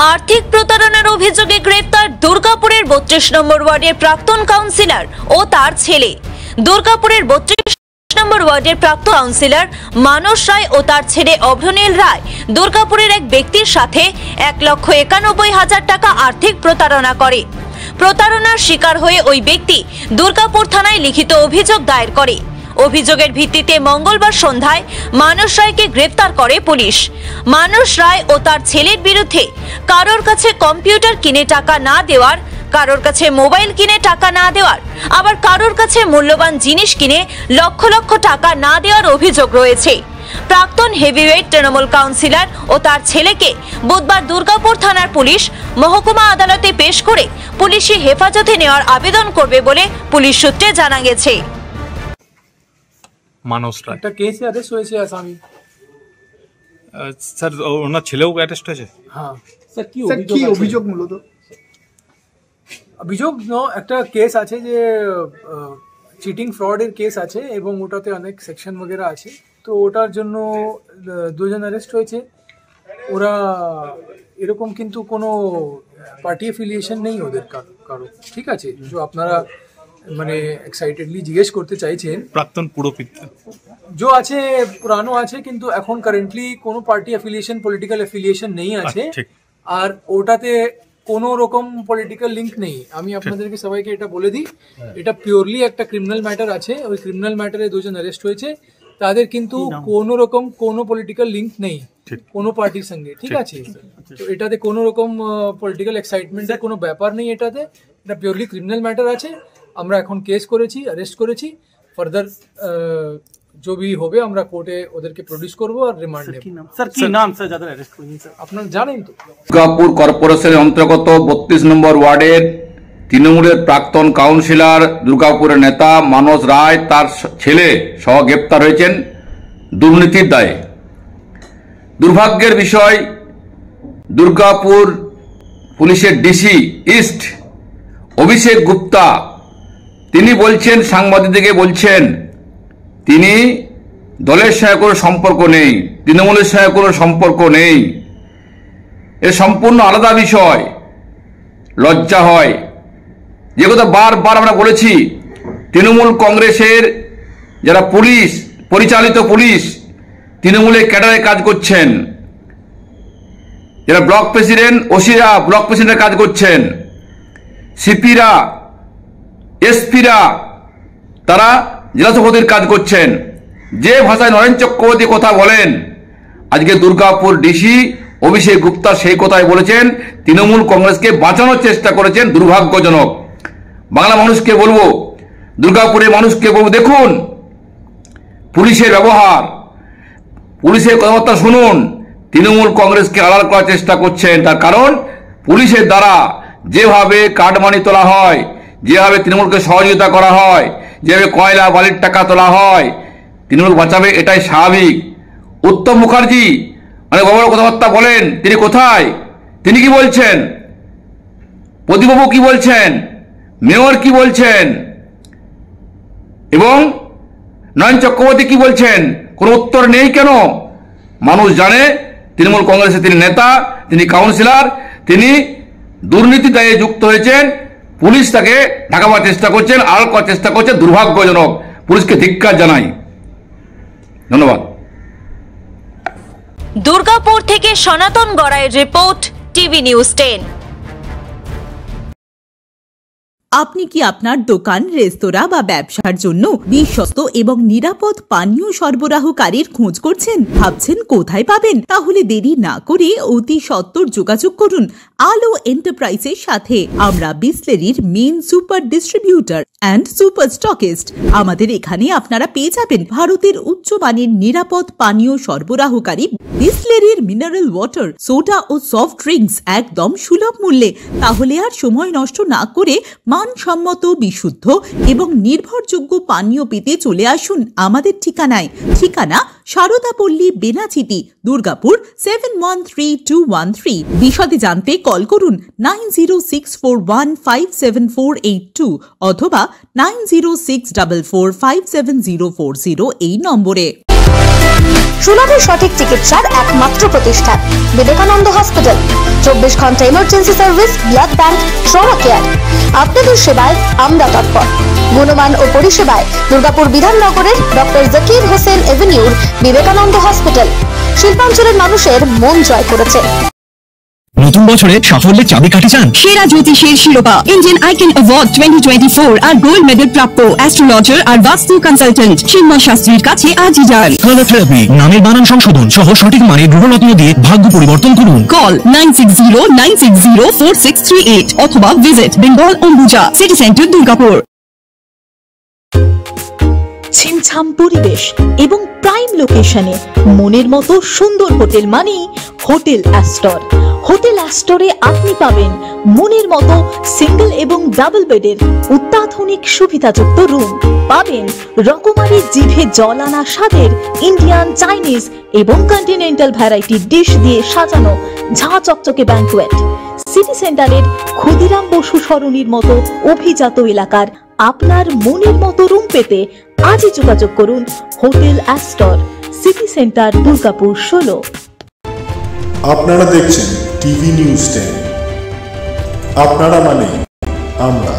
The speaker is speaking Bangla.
आर्थिक प्रतारणार अभियोगे ग्रेप्तार दुर्गापुरेर 32 नम्बर वार्डेर प्राक्तन काउंसिलर और तार छेले। दुर्गापुरेर 32 नम्बर वार्डेर प्राक्तन काउंसिलर मानस राय और तार छेले अभ्रनील राय दुर्गापुरेर एक व्यक्तिर साथे 1,91,000 टाका आर्थिक प्रतारणा करे। प्रतारणार शिकार हुए ओई व्यक्ति दुर्गापुर थानाय लिखित अभियोग दायर करे। अभियोगेर भित्तिते मंगलवार सन्ध्याय मानस रायके ग्रेप्तार करे पुलिश। मानस राय और तार छेलेर बिरुद्धे कारोर काछे कम्पिउटार किने टाका ना देवार, कारोर काछे मोबाइल किने टाका ना देवार, आबार कारोर काछे मूल्यवान जिनिस किने लक्ष लक्ष टाका ना देवार अभियोग रयेछे। प्राक्तन हेभिवेट तृणमूल काउंसिलर और तार छेलेके बुधवार दुर्गापुर थानार पुलिश महकुमा आदालते पेश करे पुलिशी हेफाजते नेওয়ার आवेदन करबे बोले पुलिश सूत्रे जाना गेছে। মানস রায় একটা কেসে অ্যারেস্ট হয়েছে আসামি। স্যার ওনার ছেলেও অ্যারেস্ট হয়েছে। হ্যাঁ স্যার কি অভিযোগ মূলত? অভিযোগ একটা কেস আছে যে চিটিং ফ্রডের কেস আছে এবং ওটাতে অনেক সেকশন वगैरह আছে, তো ওটার জন্য দুজন অ্যারেস্ট হয়েছে। ওরা এরকম কিন্তু কোনো পার্টি অ্যাফিলিয়েশন নেই ওদের কারো, ঠিক আছে? যে আপনারা মানে এক্সাইটেডলি জিজ্ঞেস করতে চাইছেন, প্রাক্তন পুরোহিত जो আছে পুরানো আছে কিন্তু এখন কারেন্টলি কোনো পার্টি অ্যাফিলিয়েশন পলিটিক্যাল অ্যাফিলিয়েশন নেই আছে, আর ওটাতে কোনো রকম পলিটিক্যাল লিংক নেই। আমি আপনাদেরকে সবাইকে এটা বলে দিই, এটা পিওরলি একটা ক্রিমিনাল ম্যাটার আছে। ওই ক্রিমিনাল ম্যাটারে দুজন অ্যারেস্ট হয়েছে, তাদের কিন্তু কোনো রকম কোনো পলিটিক্যাল লিংক নেই কোনো পার্টির সঙ্গে, ঠিক আছে? তো এটাতে কোনো রকম পলিটিক্যাল এক্সাইটমেন্টের কোনো ব্যাপার নেই, এটাতে এটা পিওরলি ক্রিমিনাল ম্যাটার আছে। আমরা এখন কেস করেছি, অ্যারেস্ট করেছি, ফার্দার जो भी হবে আমরা কোর্টে ওদেরকে প্রডিউস করব আর রিমান্ড নেব। স্যার কি নাম স্যার যাদের অ্যারেস্ট করেছেন স্যার? আপনারা জানেন তো দুর্গাপুর কর্পোরেশনের অন্তর্গত 32 নম্বর ওয়ার্ডের তৃণমূলের প্রাক্তন কাউন্সিলর দুর্গাপুরের নেতা মানস রায় তার ছেলে সহ গ্রেপ্তার হয়েছেন দুর্নীতির দায়ে। দুর্ভাগ্যের বিষয়, দুর্গাপুর পুলিশের ডিসি ইস্ট অভিষেক গুপ্তা তিনি বলছেন, সাংবাদিকদেরকে বলছেন তিনি দলের সঙ্গে কোনো সম্পর্ক নেই, তৃণমূলের সঙ্গে কোনো সম্পর্ক নেই। এ সম্পূর্ণ আলাদা বিষয়। লজ্জা হয়। যে কথা বারবার আমরা বলেছি, তৃণমূল কংগ্রেসের যারা পুলিশ পরিচালিত পুলিশ তৃণমূলের ক্যাডারে কাজ করছেন, যারা ব্লক প্রেসিডেন্ট ওসিরা ব্লক প্রেসিডেন্টের কাজ করছেন, সিপিরা এসপিরা তারা জেলা সভাপতির কাজ করছেন। যে ভাষায় নরেন চক্রবর্তী কথা বলেন, আজকে দুর্গাপুর ডিসি অভিষেক গুপ্তা সেই কথাই বলেছেন, তৃণমূল কংগ্রেসকে বাঁচানোর চেষ্টা করেছেন। দুর্ভাগ্যজনক। বাংলা মানুষকে বলবো, দুর্গাপুরের মানুষকে বলবো, দেখুন পুলিশের ব্যবহার, পুলিশের কথাবার্তা শুনুন। তৃণমূল কংগ্রেসকে আড়াল করার চেষ্টা করছেন, তার কারণ পুলিশের দ্বারা যেভাবে কাটমানি তোলা হয়, যেভাবে তৃণমূলকে সহযোগিতা করা হয়, যেভাবে কয়লা বালির টাকা তোলা হয়, তৃণমূল বাঁচাবে এটাই স্বাভাবিক। উত্তম মুখার্জি অনেক বড় কথাবার্তা বলেন, তিনি কোথায়? তিনি কি বলছেন? প্রদীপবাবু কি বলছেন? মেয়র কি বলছেন? এবং নয়ন চক্রবর্তী কি বলছেন? কোনো উত্তর নেই কেন? মানুষ জানে তৃণমূল কংগ্রেসের তিনি নেতা, তিনি কাউন্সিলর, তিনি দুর্নীতি দায়ে যুক্ত হয়েছেন। পুলিশ তাকে ঢাকাবার চেষ্টা করছেন, আড়াল করার চেষ্টা করছে। দুর্ভাগ্যজনক। পুলিশকে ধিক্কার জানাই। ধন্যবাদ। দুর্গাপুর থেকে সনাতন গড়াইয়ের রিপোর্ট, টিভি নিউজ 10। আপনি কি আপনার দোকান, রেস্তোরাঁ বা ব্যবসার জন্য বিশ্বস্ত এবং নিরাপদ পানীয় সরবরাহকারীর খোঁজ করছেন? ভাবছেন কোথায় পাবেন? তাহলে দেরি না করে অতি সত্বর যোগাযোগ করুন আলো এন্টারপ্রাইজের সাথে। আমরা বিসলেরির main super distributor and super stockist. আমাদের এখানে আপনারা পেয়ে যাবেন ভারতের উচ্চমানের নিরাপদ পানীয় সরবরাহকারী বিসলেরির মিনারেল ওয়াটার, সোডা ও সফট ড্রিঙ্কস একদম সুলভ মূল্যে। তাহলে আর সময় নষ্ট না করে মানসম্মত, বিশুদ্ধ এবং নির্ভরযোগ্য পানীয় পেতে চলে আসুন আমাদের ঠিকানায়। ঠিকানা সারদাপল্লী, বেনাচিটি, দুর্গাপুর 713213। বিশদে জানতে কল করুন 9064157482 অথবা 9064457040 এই নম্বরে। সুলভে সঠিক চিকিৎসার একমাত্র প্রতিষ্ঠান বিবেকানন্দ হসপিটাল। 24 ঘন্টা emergency service, blood bank, trauma care. আপনাদের সেবায় আমরা তৎপর। গুণমান ও পরিষেবায় দুর্গাপুর বিধাননগরের ডক্টর জাকির হোসেন এভিনিউর বিবেকানন্দ হসপিটাল শিল্পাঞ্চলের মানুষের মন জয় করেছে। নতুন বছরে সাফল্যের চাবিকাঠি চান? সেরা জ্যোতিষের শিরোপা, ইন্ডিয়ান আইকন অ্যাওয়ার্ড 2024 আর গোল্ড মেডেল প্রাপ্ত অ্যাস্ট্রোলজার আর বাস্তু কনসালটেন্ট চিন্ময় শাস্ত্রীর কাছে আজই যান। কালার থেরাপি, নামের বানান সংশোধন সহ সঠিক মানের গ্রহরত্ন দিয়ে ভাগ্য পরিবর্তন করুন। কল 9609604638 অথবা visit Bengal Ambuja city centre, Durgapur. ছিমছাম পরিবেশ এবং প্রাইম লোকেশনে মনের মতো সুন্দর হোটেল মানেই হোটেল অ্যাস্টর। হোটেল অ্যাস্টরে আপনি পাবেন মনের মতো সিঙ্গেল এবং ডাবল বেডের অত্যাধুনিক সুবিধাযুক্ত রুম, পাবেন রকমারি জিভে জল আনা স্বাদের ইন্ডিয়ান, চাইনিজ এবং কন্টিনেন্টাল ভ্যারাইটি ডিশ দিয়ে সাজানো ঝাঁ চকচকে ব্যাংকুয়েট। সিটি সেন্টারের ক্ষুদিরাম বসু সরণির মতো অভিজাত এলাকার আপনার মনের মতো রুম পেতে আজই যোগাযোগ করুন hotel Astor, city centre, Durgapur 16। আপনারা দেখছেন টিভি নিউজ 10। আপনারা মানে আমরা।